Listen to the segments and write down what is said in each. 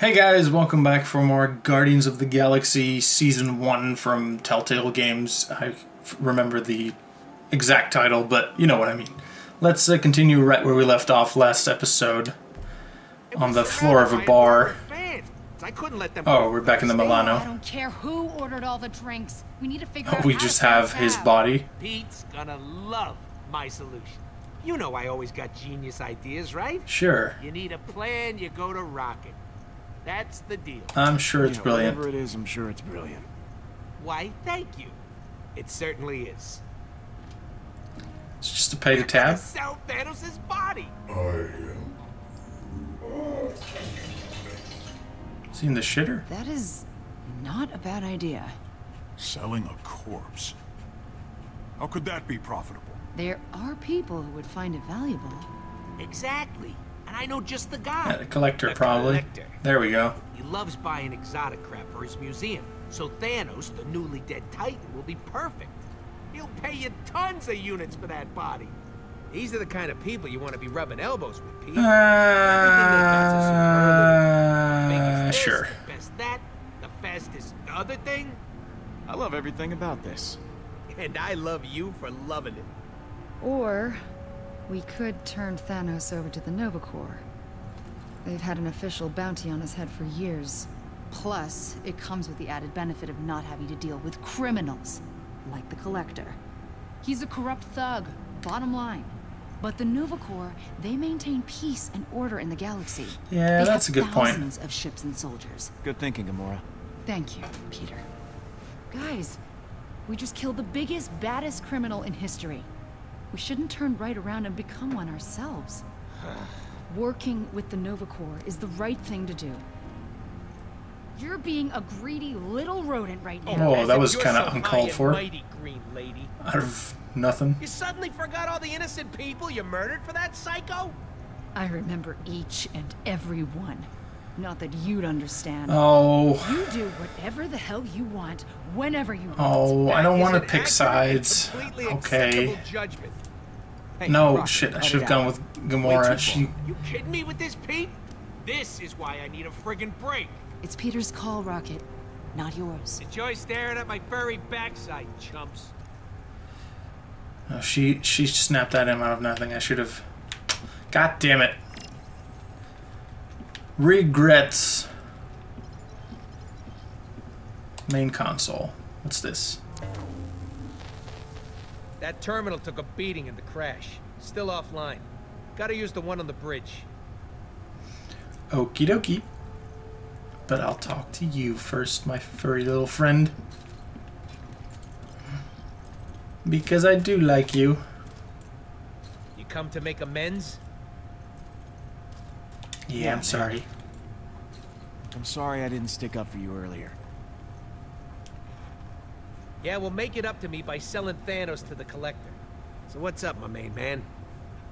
Hey guys, welcome back for more Guardians of the Galaxy Season 1 from Telltale Games. I remember the exact title, but you know what I mean. Let's continue right where we left off last episode, on the floor of a bar. Oh, we're back in the Milano. I don't care who ordered all the drinks. We need to figure out We how just to have figure his this out. body. Pete's gonna love my solution. You know I always got genius ideas, right? Sure. You need a plan, you go to Rocket. That's the deal. I'm sure it's brilliant. Whatever it is, I'm sure it's brilliant. Why, thank you. It certainly is. It's just to pay the tab. Sell Thanos' body. Seen the shitter? That is not a bad idea. Selling a corpse. How could that be profitable? There are people who would find it valuable. Exactly. And I know just the guy. Yeah, the collector, The probably. collector. There we go. He loves buying exotic crap for his museum. So Thanos, the newly dead Titan, will be perfect. He'll pay you tons of units for that body. These are the kind of people you want to be rubbing elbows with, Pete. Sure. The best that, the fastest other thing, I love everything about this. and I love you for loving it. Or we could turn Thanos over to the Nova Corps. They've had an official bounty on his head for years. Plus, it comes with the added benefit of not having to deal with criminals, like the Collector. He's a corrupt thug, bottom line. But the Nova Corps, they maintain peace and order in the galaxy. Yeah, They that's a have good point. thousands of ships and soldiers. Good thinking, Gamora. Thank you, Peter. Guys, we just killed the biggest, baddest criminal in history. We shouldn't turn right around and become one ourselves. Working with the Nova Corps is the right thing to do. You're being a greedy little rodent right now. Oh, As that if was you're kind of so high uncalled and for. mighty, green lady. Out of nothing. You suddenly forgot all the innocent people you murdered for that psycho? I remember each and every one. Not that you'd understand. Oh. You do whatever the hell you want, whenever you want. Oh, I don't That want is to an pick accurate and sides. completely Okay. acceptable judgment. Hey, No, Rocket, shit, I cut should have it gone out. with Way Gamora. too She... far. You kidding me with this, Pete? This is why I need a friggin' break. It's Peter's call, Rocket, not yours. Enjoy staring at my furry backside, chumps. Oh, she snapped that him out of nothing. I should have... God damn it. Regrets. Main console. What's this? That terminal took a beating in the crash. Still offline. Gotta use the one on the bridge. Okie dokie. But I'll talk to you first, my furry little friend. Because I do like you. You come to make amends? Yeah, I'm man. sorry. I'm sorry I didn't stick up for you earlier. Yeah, well, make it up to me by selling Thanos to the Collector. So what's up, my main man?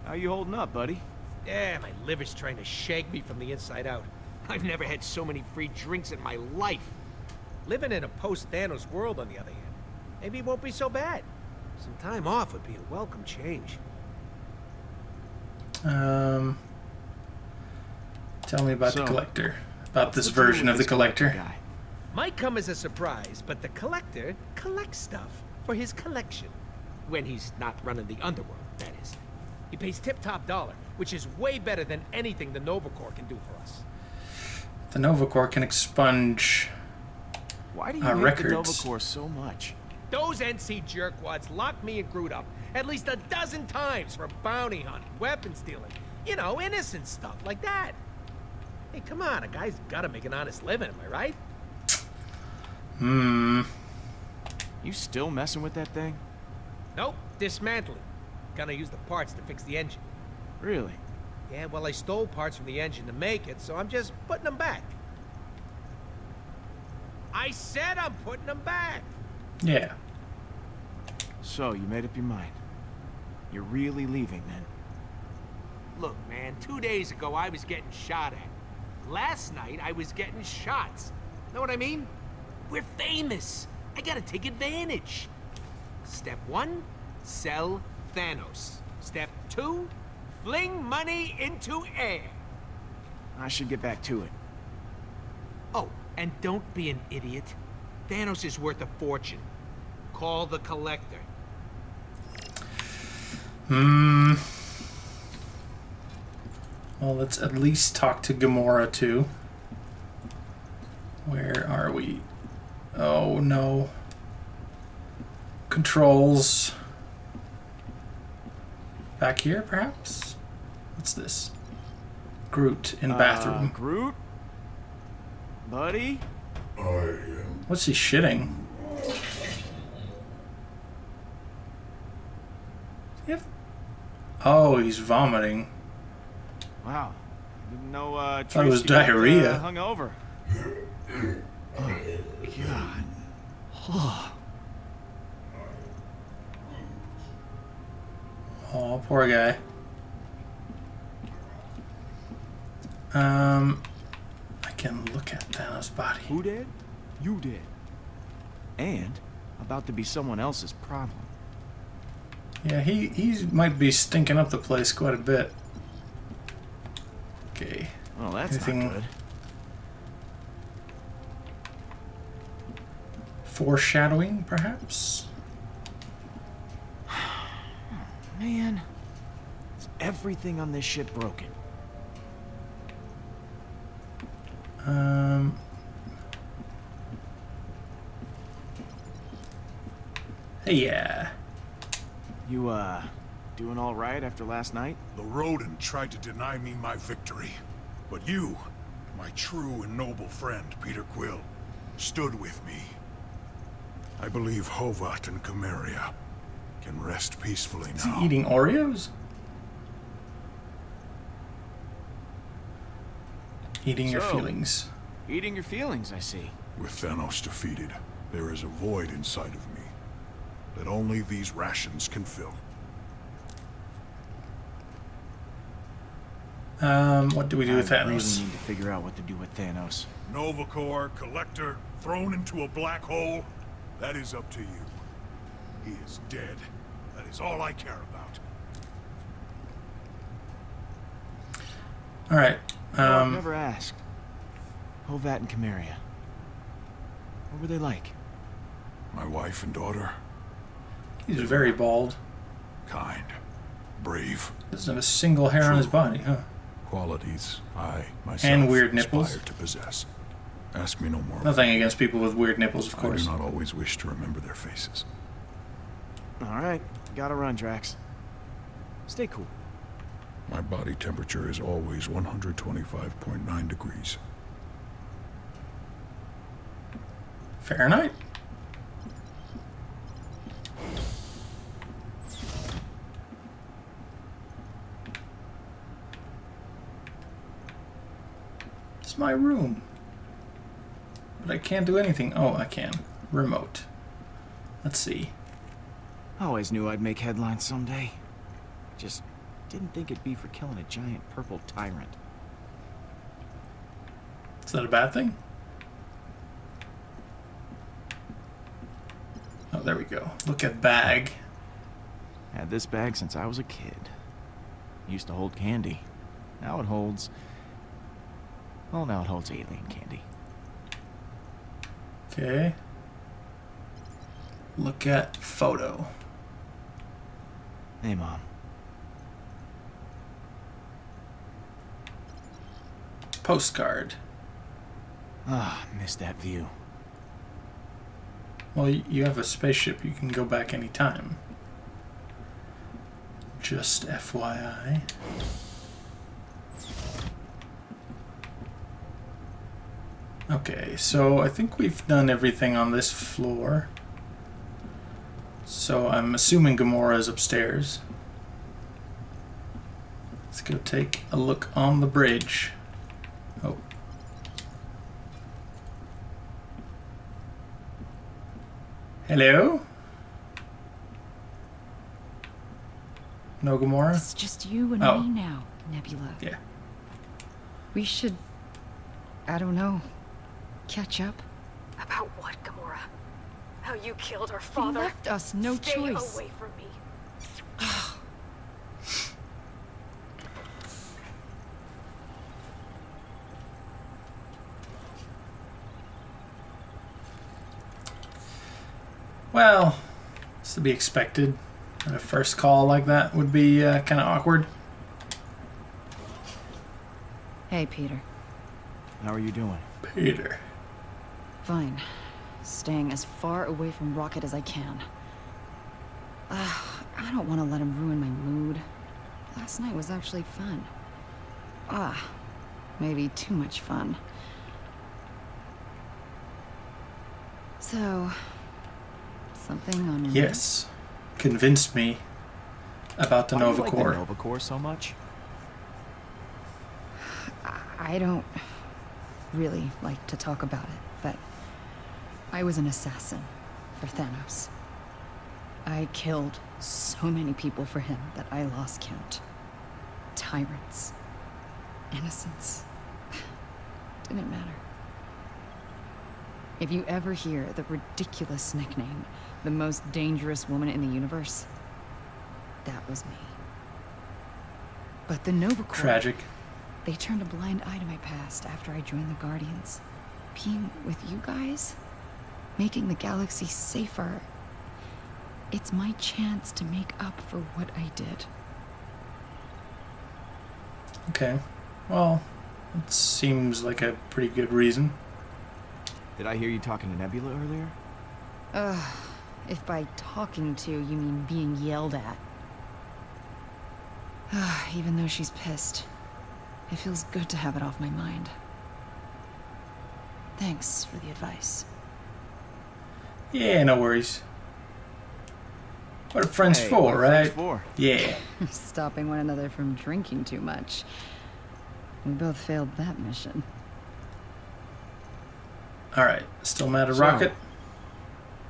How you holding up, buddy? Yeah, my liver's trying to shake me from the inside out. I've never had so many free drinks in my life. Living in a post-Thanos world, on the other hand, maybe it won't be so bad. Some time off would be a welcome change. Tell me about the So, Collector. About this What's the deal version with of the this Collector Collector. guy? Might come as a surprise, but the Collector collects stuff for his collection. When he's not running the underworld, that is. He pays tip-top dollar, which is way better than anything the Nova Corps can do for us. The Nova Corps can expunge... Why do you hate the records. Nova Corps so much? Those NC jerkwads locked me and Groot up at least a dozen times for bounty hunting, weapon stealing, you know, innocent stuff like that. Hey, come on, a guy's gotta make an honest living, am I right? You still messing with that thing? Nope, dismantling. Gonna use the parts to fix the engine. Really? Yeah, well, I stole parts from the engine to make it, so I'm just putting them back. I said I'm putting them back. Yeah. So, you made up your mind. You're really leaving, then? Look, man, 2 days ago I was getting shot at. Last night I was getting shots. Know what I mean? We're famous. I gotta take advantage. Step 1, sell Thanos. Step 2, fling money into air. I should get back to it. And don't be an idiot. Thanos is worth a fortune. Call the Collector. Well, let's at least talk to Gamora too. Where are we? Oh no. Controls. Back here, perhaps? What's this? Groot in bathroom. Groot? Buddy? What's he shitting? Yep. Oh, he's vomiting. Wow. Didn't know, Thought it was Tracy got, diarrhea. hungover. Oh, God. Oh. Oh, poor guy. I can look at Thanos' body. Who did? You did. And about to be someone else's problem. Yeah, he might be stinking up the place quite a bit. Okay. Well, that's Anything not good. foreshadowing, perhaps? Man, is everything on this ship broken? Hey, yeah. You, doing all right after last night? The rodent tried to deny me my victory. But you, my true and noble friend, Peter Quill, stood with me. I believe Hovat and Chimeria can rest peacefully Is now. he eating Oreos? Eating your So- feelings. Eating your feelings, I see. With Thanos defeated, there is a void inside of me that only these rations can fill. What do we do with I really Thanos? need to figure out what to do with Thanos. Nova Corps, Collector, thrown into a black hole? That is up to you. He is dead. That is all I care about. Alright. I've never asked. Hovat and Chimeria. What were they like? My wife and daughter, He's very bald. kind, brave, Doesn't have a single hair on his body, huh? qualities I, myself, And weird nipples. aspire to possess. Ask me no more. Nothing against people with weird nipples, of I course. do not always wish to remember their faces. Alright, gotta run, Drax. Stay cool. My body temperature is always 125.9 degrees. Fahrenheit? It's my room. But I can't do anything. Oh, I can. Remote. Let's see. I always knew I'd make headlines someday. Just didn't think it'd be for killing a giant purple tyrant. Is that a bad thing? Oh, there we go. Look at bag. Had this bag since I was a kid. Used to hold candy. Now it holds... Well, now it holds alien candy. Okay. Look at photo. Hey, Mom. Postcard. Ah, missed that view. Well, you have a spaceship. You can go back anytime. Just FYI. Okay, so I think we've done everything on this floor. So I'm assuming Gamora is upstairs. Let's go take a look on the bridge. Oh. Hello? No Gamora? It's just you and Oh. me now, Nebula. Yeah. We should, I don't know, catch up. About what, Gamora? How you killed our You father? left us no Stay choice. away from me. Well, it's to be expected. And a first call like that would be kind of awkward. Hey, Peter. How are you doing? Peter. Fine. Staying as far away from Rocket as I can. I don't want to let him ruin my mood. Last night was actually fun. Maybe too much fun. So, something on your Yes. Convinced me about the Why do you Nova like Corps. the Nova Corps so much? I don't really like to talk about it, but I was an assassin for Thanos. I killed so many people for him that I lost count. Tyrants. Innocents. Didn't matter. If you ever hear the ridiculous nickname, the most dangerous woman in the universe, that was me. But the Nova Corps... Tragic. They turned a blind eye to my past after I joined the Guardians. Being with you guys, making the galaxy safer, it's my chance to make up for what I did. Okay. Well, it seems like a pretty good reason. Did I hear you talking to Nebula earlier? If by talking to you mean being yelled at. Even though she's pissed, it feels good to have it off my mind. Thanks for the advice. Yeah, no worries. What are friends Hey, for, what are right? friends for? Yeah. Stopping one another from drinking too much. We both failed that mission. Alright. Still mad at So- Rocket?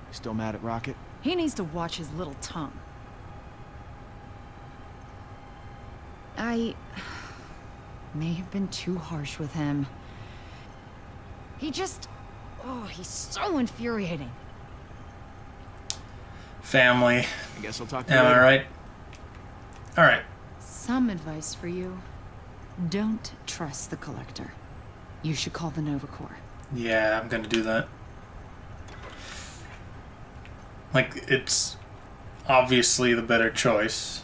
You still mad at Rocket? He needs to watch his little tongue. I may have been too harsh with him. He just... Oh, he's so infuriating. Family. I guess I'll talk to you Am I later. right? Alright. Some advice for you. Don't trust the Collector. You should call the Nova Corps. Yeah, I'm gonna do that. Like, it's obviously the better choice.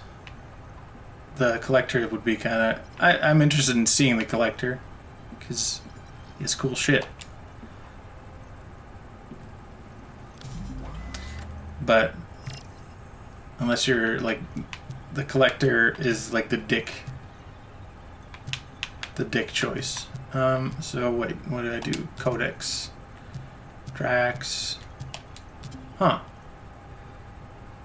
The Collector would be kind of... I'm interested in seeing the Collector, because he's cool shit. But unless you're, like, the Collector is, like, the dick choice. So wait, what did I do? Codex. Drax. Huh.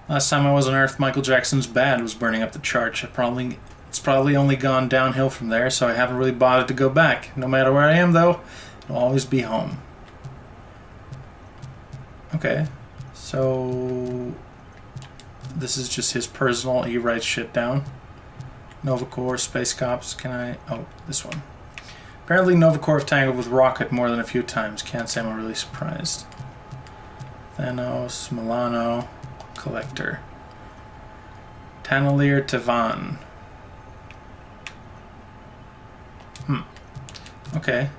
Last time I was on Earth, Michael Jackson's Bad was burning up the charts. It's probably only gone downhill from there, so I haven't really bothered to go back. No matter where I am, though, I'll always be home. Okay. So... this is just his personal... he writes shit down. Nova Corps, Space Cops, can I... oh, this one. Apparently Nova Corps have tangled with Rocket more than a few times. Can't say I'm really surprised. Thanos, Milano, Collector. Tannelir Tavan. Okay.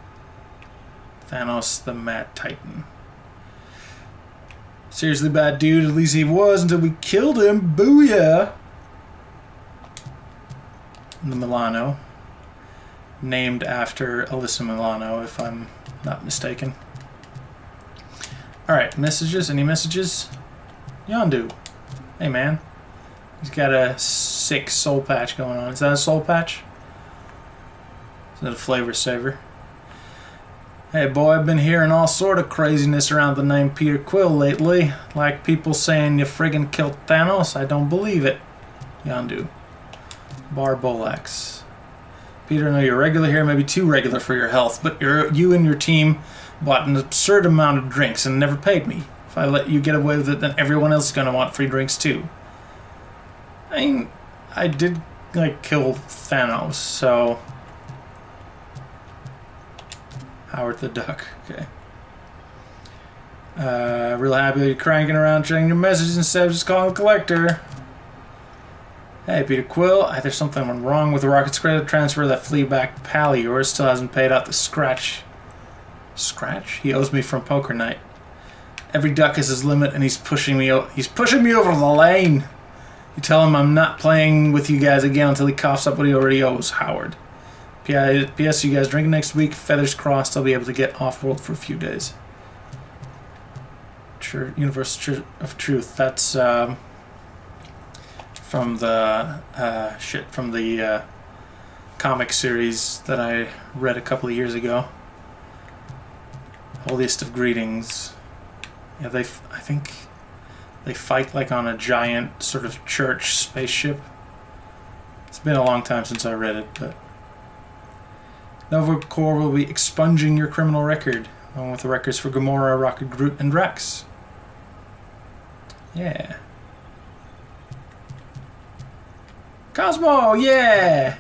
Thanos the Mad Titan. Seriously bad dude, at least he was until we killed him. Booyah! The Milano. Named after Alyssa Milano, if I'm not mistaken. Alright, messages? Any messages? Yondu. Hey, man. He's got a sick soul patch going on. Is that a soul patch? Is that a flavor saver? Hey, boy, I've been hearing all sort of craziness around the name Peter Quill lately. Like people saying you friggin' killed Thanos. I don't believe it. Yondu. Barbolax. Peter, I know you're regular here, maybe too regular for your health, but you and your team bought an absurd amount of drinks and never paid me. If I let you get away with it, then everyone else is going to want free drinks too. I mean, I did, like, kill Thanos, so... Howard the Duck, okay. Real happy that you're cranking around checking your messages instead of just calling the Collector. Hey, Peter Quill, there's something wrong with the Rocket's credit transfer. That fleaback pal of yours still hasn't paid out the scratch he owes me from poker night. Every duck is his limit, and he's pushing me over the line. You tell him I'm not playing with you guys again until he coughs up what he already owes, Howard. P.S. You guys drink next week. Feathers crossed. I'll be able to get off-world for a few days. Universe of Truth. That's from the comic series that I read a couple of years ago. Holiest of Greetings. Yeah, I think they fight like on a giant sort of church spaceship. It's been a long time since I read it, but Nova Corps will be expunging your criminal record, along with the records for Gamora, Rocket, Groot, and Drax. Yeah. Cosmo, yeah!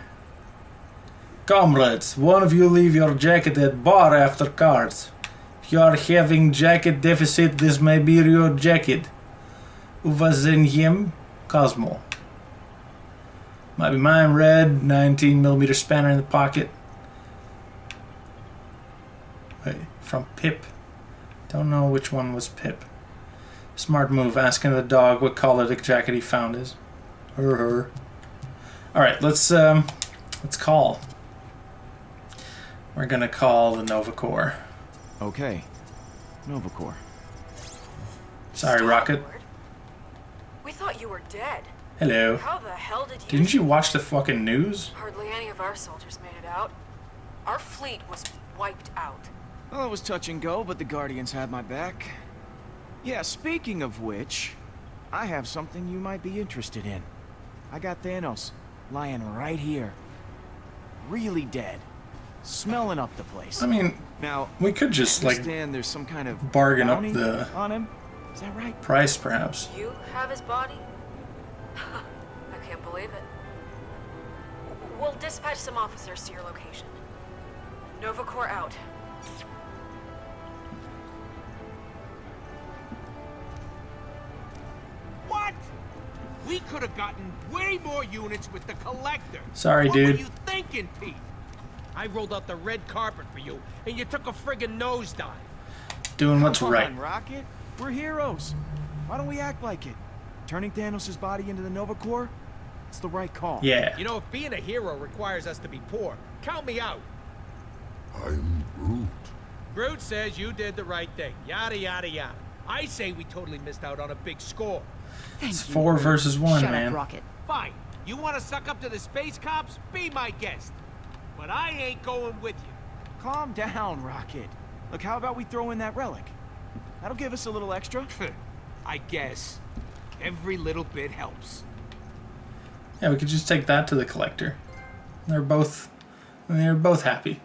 Comrades, one of you leave your jacket at bar after cards. If you are having jacket deficit, this may be your jacket. Uvazenjem, Cosmo. Might be mine, red, 19mm spanner in the pocket. Wait, from Pip. Don't know which one was Pip. Smart move, asking the dog what color the jacket he found is. Or her. Alright, let's call. We're gonna call the Nova Corps. Okay. Nova Corps. Sorry, Rocket. We thought you were dead. Hello. How the hell did you... Didn't you watch the fucking news? Hardly any of our soldiers made it out. Our fleet was wiped out. Well, it was touch and go, but the Guardians had my back. Yeah, speaking of which, I have something you might be interested in. I got Thanos lying right here. Really dead. Smelling up the place. I mean, now we could just like there's some kind of bargain up bounty the on him. Is that right? price, perhaps. You have his body? I can't believe it. We'll dispatch some officers to your location. Nova Corps out. What? We could have gotten way more units with the collector. Sorry, what dude. What were you thinking, Pete? I rolled out the red carpet for you, and you took a friggin' nosedive. Doing what's Come right. on, Rocket. We're heroes. Why don't we act like it? Turning Thanos' body into the Nova Corps? It's the right call. Yeah. You know, if being a hero requires us to be poor, count me out. I'm Groot. Groot says you did the right thing. Yada, yada, yada. I say we totally missed out on a big score. It's 4 versus 1, Shut man. up, Rocket. Fine. You want to suck up to the space cops? Be my guest. But I ain't going with you. Calm down, Rocket. Look, how about we throw in that relic? That'll give us a little extra. I guess. Every little bit helps. Yeah, we could just take that to the collector. They're both happy.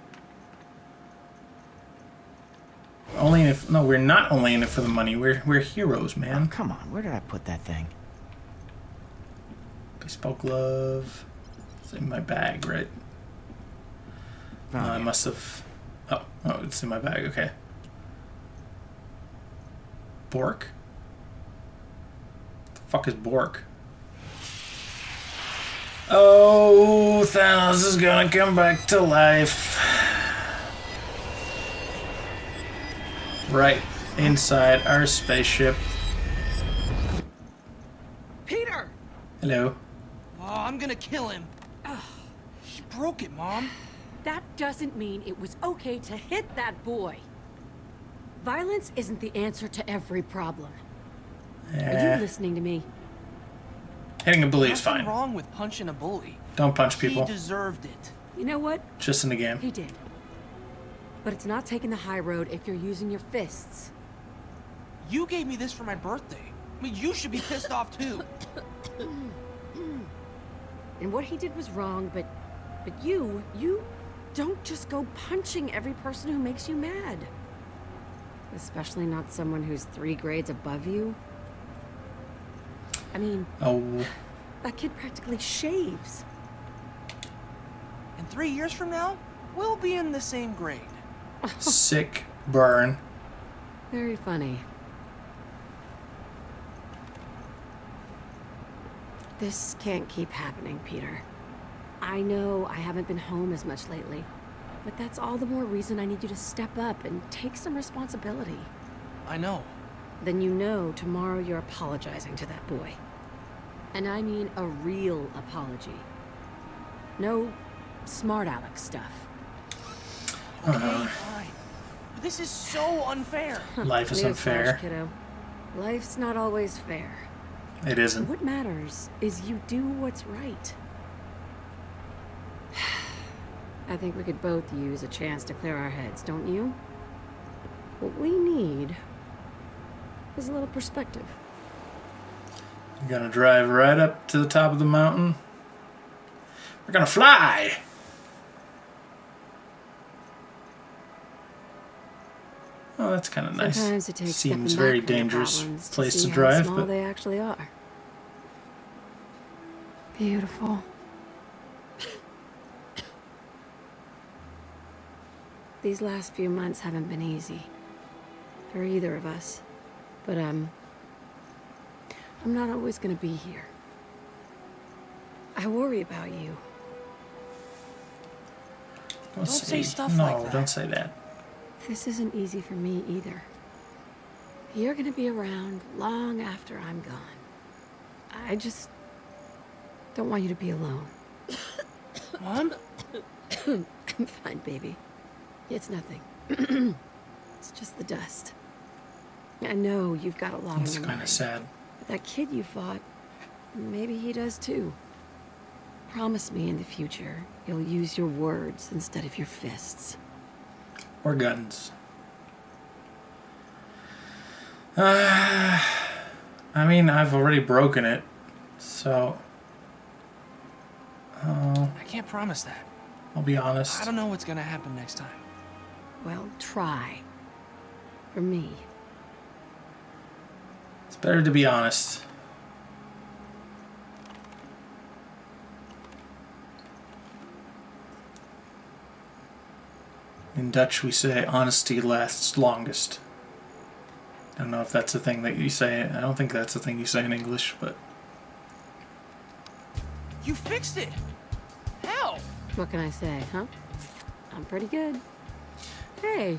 Only if no, we're not only in it for the money. We're heroes, Oh, man. come on, where did I put that thing? Baseball glove. It's in my bag, right? Oh, I yeah. must have. Oh, it's in my bag. Okay. Bork. The fuck is Bork? Oh, Thanos is gonna come back to life. Right inside our spaceship. Peter! Hello. Oh, I'm gonna kill him. He broke it, Mom. That doesn't mean it was okay to hit that boy. Violence isn't the answer to every problem. Are you listening to me? Hitting a bully is Nothing fine. wrong with punching a bully. Don't punch people. He deserved it. You know what? Just in the game. He did. But it's not taking the high road if you're using your fists. You gave me this for my birthday. I mean, you should be pissed off too. And what he did was wrong, but you don't just go punching every person who makes you mad. Especially not someone who's 3 grades above you. I mean, Oh, that kid practically shaves. And 3 years from now, we'll be in the same grade. sick burn. Very funny. This can't keep happening, Peter. I know I haven't been home as much lately, but that's all the more reason I need you to step up and take some responsibility. I know. then you know tomorrow you're apologizing to that boy. And I mean a real apology. No smart aleck stuff. Okay, fine. But this is so unfair. Life is Newsflash, unfair. kiddo. Life's not always fair. It isn't. What matters is you do what's right. I think we could both use a chance to clear our heads, don't you? What we need is a little perspective. We're gonna drive right up to the top of the mountain. We're gonna fly! Oh, that's kind of nice. Sometimes it takes Seems stepping very back from your dangerous problems place see to how drive, small but they actually are. Beautiful. These last few months haven't been easy for either of us, but I'm not always gonna be here. I worry about you. Don't say stuff like that. No, don't say that. This isn't easy for me either. You're gonna be around long after I'm gone. I just don't want you to be alone. Mom? I'm fine, baby. It's nothing. It's just the dust. I know you've got a lot It's on your kind of mind. sad. But that kid you fought, maybe he does too. Promise me in the future you'll use your words instead of your fists. Or guns. I mean, I've already broken it, so... I can't promise that. I'll be honest. I don't know what's gonna happen next time. Well, try. For me. It's better to be honest. In Dutch, we say honesty lasts longest. I don't know if that's a thing that you say. I don't think that's a thing you say in English, but... You fixed it! How? What can I say, huh? I'm pretty good. Hey,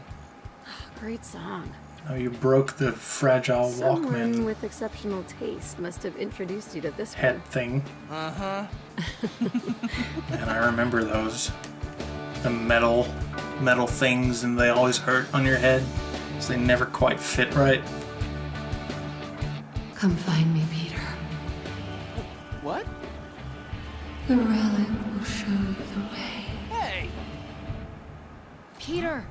great song. Oh, you broke the fragile Someone Walkman with exceptional taste must have introduced you to this head thing. Uh-huh. And I remember those. The metal things, and they always hurt on your head, so they never quite fit right. Come find me, Peter. What? The relic will show you the way. Hey! Peter!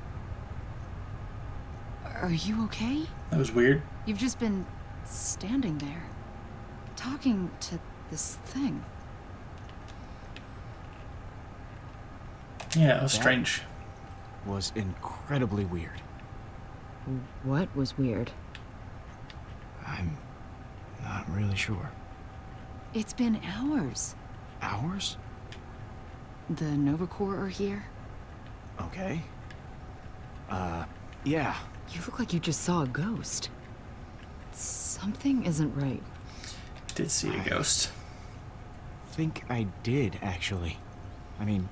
Are you okay? That was weird. You've just been standing there, talking to this thing. Yeah, it was strange. Was incredibly weird. What was weird? I'm not really sure. It's been hours. Hours? The Nova Corps are here. Okay. Yeah. You look like you just saw a ghost. Something isn't right. Did see a ghost. Think I did, actually. I mean,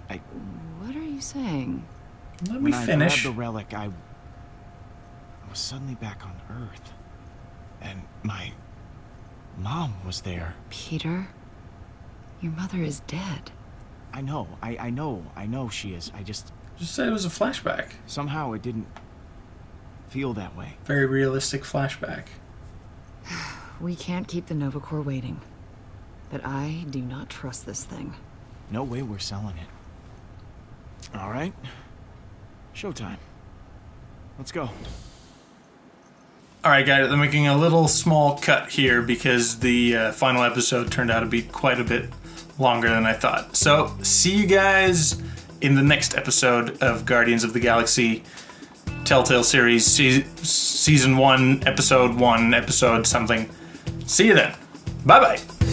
What are you saying? Let me when finish. I grabbed the relic, I was suddenly back on Earth. And my mom was there. Peter, your mother is dead. I know, I know she is. I just... Just said it was a flashback. Somehow it didn't feel that way. Very realistic flashback. We can't keep the Nova Corps waiting. But I do not trust this thing. No way we're selling it. All right. Showtime. Let's go. Alright guys, I'm making a little small cut here because the final episode turned out to be quite a bit longer than I thought. So, see you guys in the next episode of Guardians of the Galaxy Telltale series, Season 1, Episode 1, Episode something. See you then. Bye-bye.